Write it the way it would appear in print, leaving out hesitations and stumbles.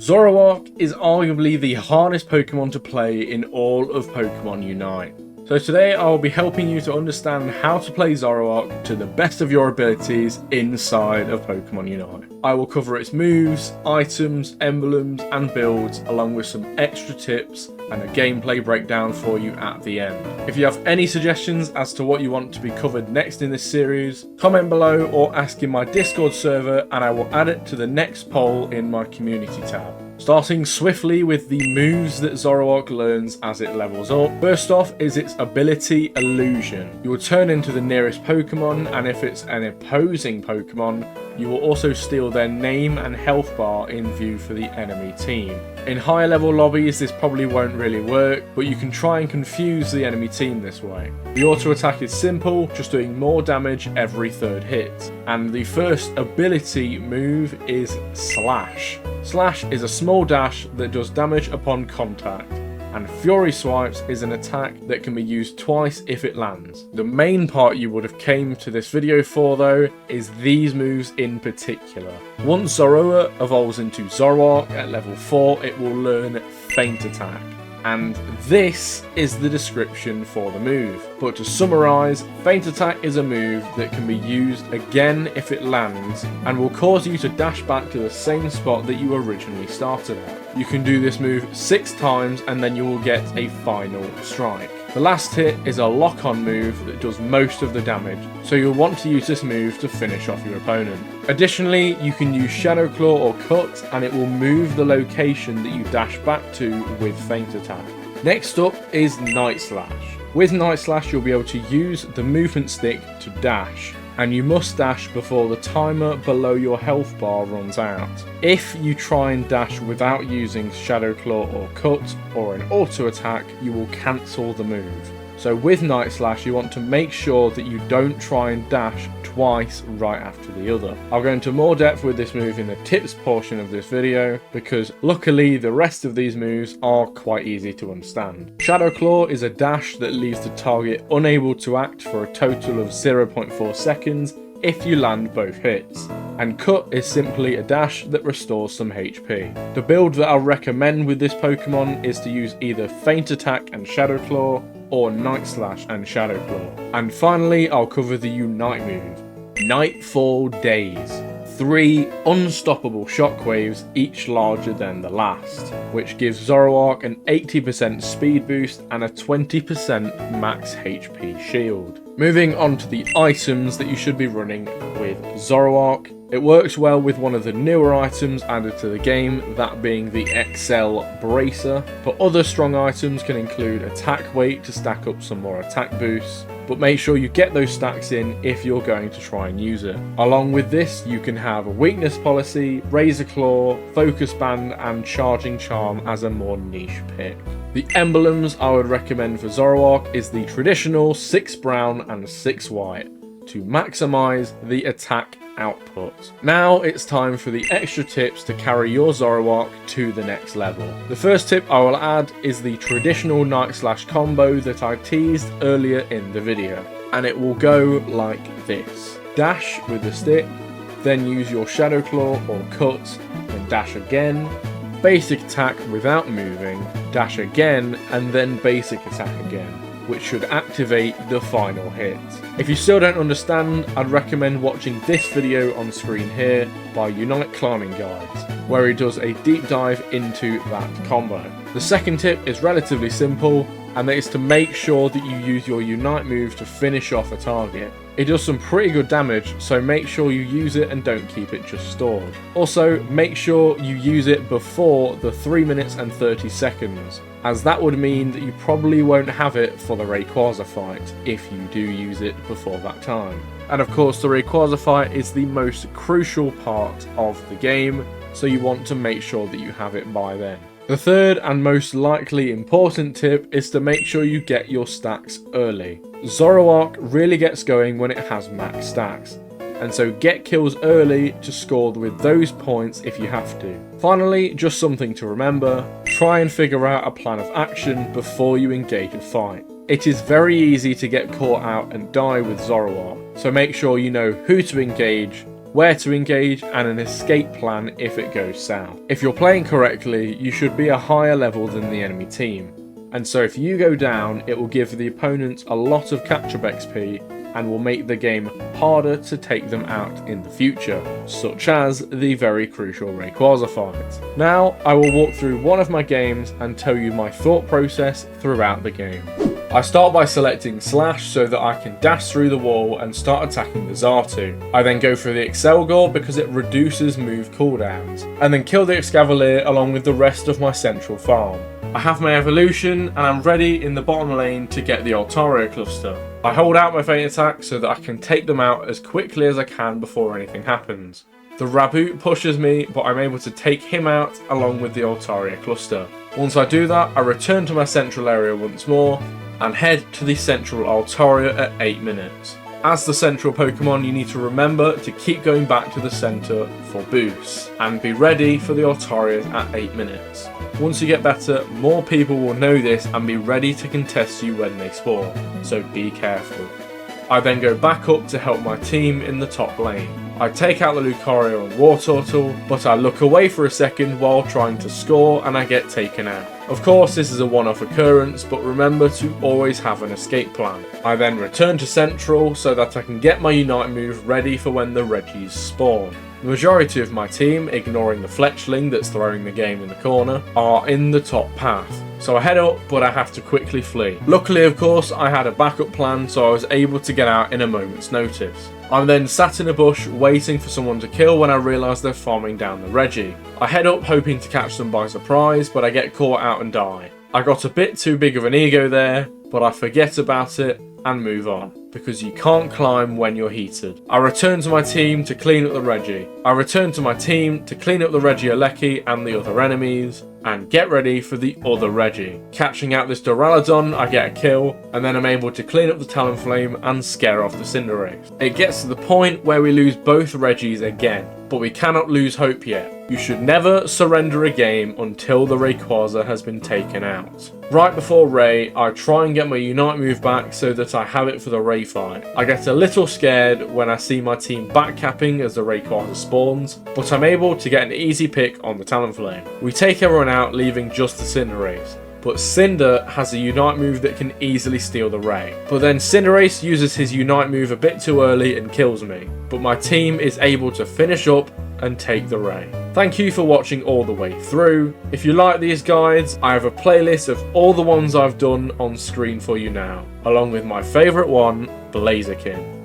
Zoroark is arguably the hardest Pokemon to play in all of Pokemon Unite. So today I will be helping you to understand how to play Zoroark to the best of your abilities inside of Pokemon Unite. I will cover its moves, items, emblems and builds along with some extra tips and a gameplay breakdown for you at the end. If you have any suggestions as to what you want to be covered next in this series, comment below or ask in my Discord server and I will add it to the next poll in my community tab. Starting swiftly with the moves that Zoroark learns as it levels up. First off is its ability Illusion. You will turn into the nearest Pokemon, and if it's an opposing Pokemon, you will also steal their name and health bar in view for the enemy team. In higher level lobbies this probably won't really work, but you can try and confuse the enemy team this way. The auto attack is simple, just doing more damage every third hit. And the first ability move is Slash. Slash is a small dash that does damage upon contact, and Fury Swipes is an attack that can be used twice if it lands. The main part you would have came to this video for though is these moves in particular. Once Zoroark evolves into Zoroark at level 4, it will learn Feint Attack. And this is the description for the move. But to summarise, Feint Attack is a move that can be used again if it lands and will cause you to dash back to the same spot that you originally started at. You can do this move 6 times and then you will get a final strike. The last hit is a lock-on move that does most of the damage, so you'll want to use this move to finish off your opponent. Additionally, you can use Shadow Claw or Cut and it will move the location that you dash back to with Feint Attack. Next up is Night Slash. With Night Slash you'll be able to use the movement stick to dash, and you must dash before the timer below your health bar runs out. If you try and dash without using Shadow Claw or Cut or an auto attack, you will cancel the move. So with Night Slash you want to make sure that you don't try and dash twice right after the other. I'll go into more depth with this move in the tips portion of this video, because luckily the rest of these moves are quite easy to understand. Shadow Claw is a dash that leaves the target unable to act for a total of 0.4 seconds if you land both hits, and Cut is simply a dash that restores some HP. The build that I'll recommend with this Pokemon is to use either Feint Attack and Shadow Claw, or Night Slash and Shadow Claw. And finally I'll cover the Unite move, Nightfall Daze. 3 unstoppable shockwaves, each larger than the last, which gives Zoroark an 80% speed boost and a 20% max HP shield. Moving on to the items that you should be running with Zoroark. It works well with one of the newer items added to the game, that being the XL Bracer, but other strong items can include attack weight to stack up some more attack boosts, but make sure you get those stacks in if you're going to try and use it. Along with this you can have a weakness policy, Razor Claw, Focus Band and Charging Charm as a more niche pick. The emblems I would recommend for Zoroark is the traditional 6 brown and 6 white to maximise the attack output. Now it's time for the extra tips to carry your Zoroark to the next level. The first tip I will add is the traditional Night Slash combo that I teased earlier in the video, and it will go like this. Dash with the stick, then use your Shadow Claw or Cut, then dash again, basic attack without moving, dash again, and then basic attack again, which should activate the final hit. If you still don't understand, I'd recommend watching this video on screen here by Unite Climbing Guides, where he does a deep dive into that combo. The second tip is relatively simple, and that is to make sure that you use your Unite move to finish off a target. It does some pretty good damage, so make sure you use it and don't keep it just stored. Also, make sure you use it before the 3 minutes and 30 seconds, as that would mean that you probably won't have it for the Rayquaza fight if you do use it before that time. And of course the Rayquaza fight is the most crucial part of the game, so you want to make sure that you have it by then. The third and most likely important tip is to make sure you get your stacks early. Zoroark really gets going when it has max stacks, and so get kills early to score with those points if you have to. Finally, just something to remember, try and figure out a plan of action before you engage a fight. It is very easy to get caught out and die with Zoroark, so make sure you know who to engage, where to engage, and an escape plan if it goes south. If you're playing correctly, you should be a higher level than the enemy team, and so if you go down, it will give the opponent a lot of catch-up XP and will make the game harder to take them out in the future, such as the very crucial Rayquaza fight. Now, I will walk through one of my games and tell you my thought process throughout the game. I start by selecting Slash so that I can dash through the wall and start attacking the Xatu. I then go for the Excelgor because it reduces move cooldowns, and then kill the Excavalier along with the rest of my central farm. I have my evolution and I'm ready in the bottom lane to get the Altaria cluster. I hold out my feint attack so that I can take them out as quickly as I can before anything happens. The Raboot pushes me, but I'm able to take him out along with the Altaria cluster. Once I do that, I return to my central area once more and head to the central Altaria at 8 minutes. As the central Pokemon, you need to remember to keep going back to the centre for boosts and be ready for the Altarias at 8 minutes. Once you get better, more people will know this and be ready to contest you when they spawn, so be careful. I then go back up to help my team in the top lane. I take out the Lucario and Wartortle, but I look away for a second while trying to score and I get taken out. Of course, this is a one-off occurrence, but remember to always have an escape plan. I then return to Central so that I can get my Unite move ready for when the Reggies spawn. The majority of my team, ignoring the Fletchling that's throwing the game in the corner, are in the top path. So I head up, but I have to quickly flee. Luckily, of course, I had a backup plan, so I was able to get out in a moment's notice. I'm then sat in a bush waiting for someone to kill when I realise they're farming down the Reggie. I head up hoping to catch them by surprise, but I get caught out and die. I got a bit too big of an ego there, but I forget about it and move on, because you can't climb when you're heated. I return to my team to clean up the Reggie. Alecki and the other enemies, and get ready for the other Reggie. Catching out this Duraludon, I get a kill, and then I'm able to clean up the Talonflame and scare off the Cinderace. It gets to the point where we lose both Reggies again, but we cannot lose hope yet. You should never surrender a game until the Rayquaza has been taken out. Right before Ray, I try and get my Unite move back so that I have it for the Ray fight. I get a little scared when I see my team backcapping as the Rayquaza spawns, but I'm able to get an easy pick on the Talonflame. We take everyone out, leaving just the Cinderace. But Cinder has a Unite move that can easily steal the Ray. But then Cinderace uses his Unite move a bit too early and kills me. But my team is able to finish up and take the Ray. Thank you for watching all the way through. If you like these guides, I have a playlist of all the ones I've done on screen for you now, along with my favourite one, Blaziken.